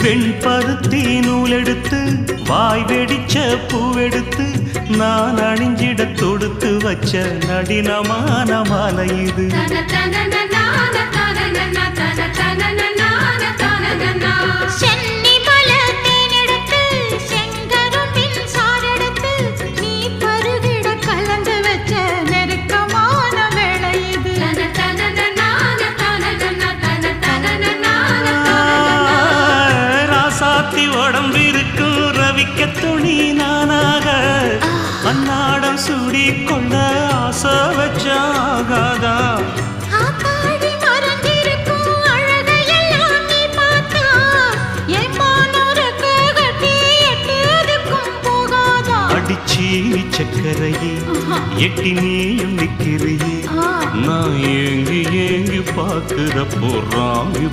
வெண்பருத்தி நூலெடுத்து வாய் வெடிச்ச பூவெடுத்து நான் அணிஞ்சிட தொடுத்து வச்ச நடினமான மாலை இது. உடம்பிருக்கும் ரவிக்க துணி நானாக அன்னாடம் சூடி கொண்ட ஆசை வச்சாகாதா. அடிச்சீனி சக்கரையே எட்டி நீயும் நிக்கிறியே நான் ஏங்கி ஏங்கி பார்க்கிறப்போ ராமி